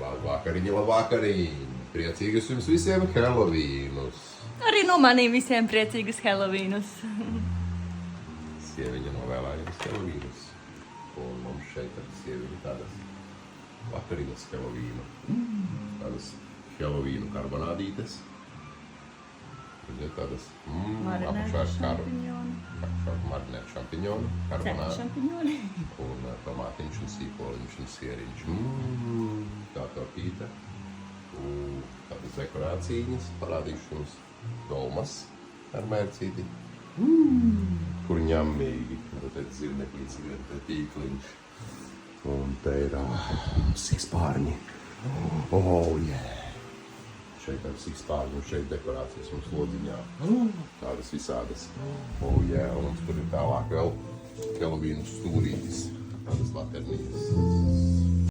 Labvakariņi. Priecīgus jums visiem Helovīnus. Arī no maniem visiem priecīgus Helovīnus. Sieviņa novēlēja jums Helovīnus. Un mums šeit ar sieviņu tādas vakariņas Helovīnu. Tādas Helovīnu karbonādītes. Tādas apakšā marinēt šampiņonu, karbonādu. Šampiņoni. Un tomātiņš un sīpoliņš un sieriņš. Tā tortīte. Tādas dekorācijas. Parādīšu jums dolmas ar mērcīti. Kur ņammīgi. Te zirneklīts, te tīkliņš. Un te ir sikspārņi. Oh, yeah! Šeit ar sikspārņu, šeit dekorācijas mums lodziņā. Tādas visādas. Oh, jā, un mums tur ir tālāk vēl Helovīnu stūrītis. Tādas laternijas.